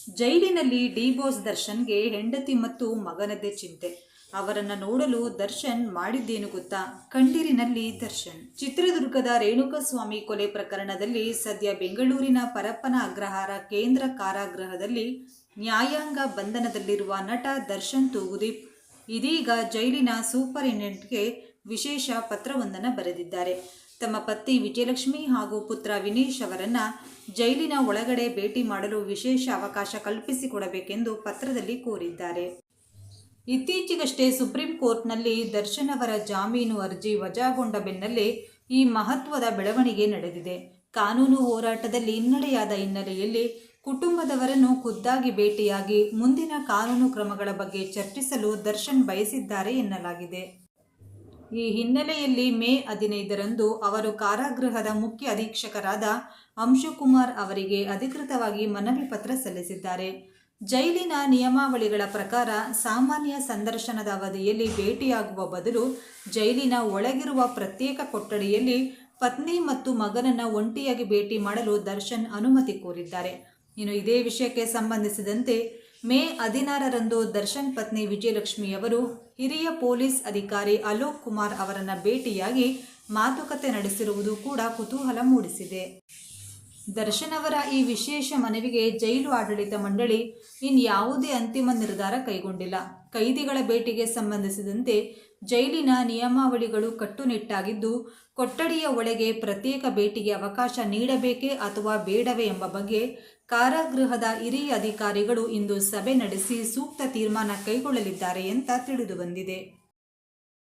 ಜೈಲಿನಲ್ಲಿ D boss ದರ್ಶನ್ಗೆ ಹೆಂಡತಿ ಮತ್ತು ಮಗನದ್ದೇ ಚಿಂತೆ. ಅವರನ್ನ ನೋಡಲು ದರ್ಶನ್ ಮಾಡಿದ್ದೇನು ಗೊತ್ತಾ? ಕಣ್ಣೀರಿನಲ್ಲಿ ದರ್ಶನ್. ಚಿತ್ರದುರ್ಗದ ರೇಣುಕಾಸ್ವಾಮಿ ಕೊಲೆ ಪ್ರಕರಣದಲ್ಲಿ ಸದ್ಯ ಬೆಂಗಳೂರಿನ ಪರಪ್ಪನ ಅಗ್ರಹಾರ ಕೇಂದ್ರ ಕಾರಾಗೃಹದಲ್ಲಿ ನ್ಯಾಯಾಂಗ ಬಂಧನದಲ್ಲಿರುವ ನಟ ದರ್ಶನ್ ತೂಗುದೀಪ್ ಇದೀಗ ಜೈಲಿನ ಸೂಪರಿಂಟೆಂಡೆಂಟ್ಗೆ ವಿಶೇಷ ಪತ್ರವೊಂದನ್ನು ಬರೆದಿದ್ದಾರೆ. ತಮ್ಮ ಪತ್ನಿ ವಿಜಯಲಕ್ಷ್ಮಿ ಹಾಗೂ ಪುತ್ರ ವಿನೇಶ್ ಅವರನ್ನ ಜೈಲಿನ ಒಳಗಡೆ ಭೇಟಿ ಮಾಡಲು ವಿಶೇಷ ಅವಕಾಶ ಕಲ್ಪಿಸಿಕೊಡಬೇಕೆಂದು ಪತ್ರದಲ್ಲಿ ಕೋರಿದ್ದಾರೆ. ಇತ್ತೀಚೆಗಷ್ಟೇ ಸುಪ್ರೀಂ ಕೋರ್ಟ್ನಲ್ಲಿ ದರ್ಶನ್ ಅವರ ಜಾಮೀನು ಅರ್ಜಿ ವಜಾಗೊಂಡ ಬೆನ್ನಲ್ಲೇ ಈ ಮಹತ್ವದ ಬೆಳವಣಿಗೆ ನಡೆದಿದೆ. ಕಾನೂನು ಹೋರಾಟದಲ್ಲಿ ಹಿನ್ನಡೆಯಾದ ಹಿನ್ನೆಲೆಯಲ್ಲಿ ಕುಟುಂಬದವರನ್ನು ಖುದ್ದಾಗಿ ಭೇಟಿಯಾಗಿ ಮುಂದಿನ ಕಾನೂನು ಕ್ರಮಗಳ ಬಗ್ಗೆ ಚರ್ಚಿಸಲು ದರ್ಶನ್ ಬಯಸಿದ್ದಾರೆ ಎನ್ನಲಾಗಿದೆ. ಈ ಹಿನ್ನೆಲೆಯಲ್ಲಿ ಮೇ 15ರಂದು ಅವರು ಕಾರಾಗೃಹದ ಮುಖ್ಯ ಅಧೀಕ್ಷಕರಾದ ಅಂಶುಕುಮಾರ್ ಅವರಿಗೆ ಅಧಿಕೃತವಾಗಿ ಮನವಿ ಪತ್ರ ಸಲ್ಲಿಸಿದ್ದಾರೆ. ಜೈಲಿನ ನಿಯಮಾವಳಿಗಳ ಪ್ರಕಾರ ಸಾಮಾನ್ಯ ಸಂದರ್ಶನದ ಅವಧಿಯಲ್ಲಿ ಭೇಟಿಯಾಗುವ ಬದಲು ಜೈಲಿನ ಒಳಗಿರುವ ಪ್ರತ್ಯೇಕ ಕೊಠಡಿಯಲ್ಲಿ ಪತ್ನಿ ಮತ್ತು ಮಗನನ್ನು ಒಂಟಿಯಾಗಿ ಭೇಟಿ ಮಾಡಲು ದರ್ಶನ್ ಅನುಮತಿ ಕೋರಿದ್ದಾರೆ. ಇನ್ನು ಇದೇ ವಿಷಯಕ್ಕೆ ಸಂಬಂಧಿಸಿದಂತೆ ಮೇ 16ರಂದು ದರ್ಶನ್ ಪತ್ನಿ ವಿಜಯಲಕ್ಷ್ಮಿಯವರು ಹಿರಿಯ ಪೊಲೀಸ್ ಅಧಿಕಾರಿ ಅಲೋಕ್ ಕುಮಾರ್ ಅವರನ್ನು ಭೇಟಿಯಾಗಿ ಮಾತುಕತೆ ನಡೆಸಿರುವುದು ಕೂಡ ಕುತೂಹಲ ಮೂಡಿಸಿದೆ. ದರ್ಶನ್ ಅವರ ಈ ವಿಶೇಷ ಮನವಿಗೆ ಜೈಲು ಆಡಳಿತ ಮಂಡಳಿ ಇನ್ಯಾವುದೇ ಅಂತಿಮ ನಿರ್ಧಾರ ಕೈಗೊಂಡಿಲ್ಲ. ಕೈದಿಗಳ ಭೇಟಿಗೆ ಸಂಬಂಧಿಸಿದಂತೆ ಜೈಲಿನ ನಿಯಮಾವಳಿಗಳು ಕಟ್ಟುನಿಟ್ಟಾಗಿದ್ದು, ಕೊಠಡಿಯ ಒಳಗೆ ಪ್ರತ್ಯೇಕ ಭೇಟಿಗೆ ಅವಕಾಶ ನೀಡಬೇಕೇ ಅಥವಾ ಬೇಡವೇ ಎಂಬ ಬಗ್ಗೆ ಕಾರಾಗೃಹದ ಹಿರಿಯ ಅಧಿಕಾರಿಗಳು ಇಂದು ಸಭೆ ನಡೆಸಿ ಸೂಕ್ತ ತೀರ್ಮಾನ ಕೈಗೊಳ್ಳಲಿದ್ದಾರೆ ಅಂತ ತಿಳಿದುಬಂದಿದೆ.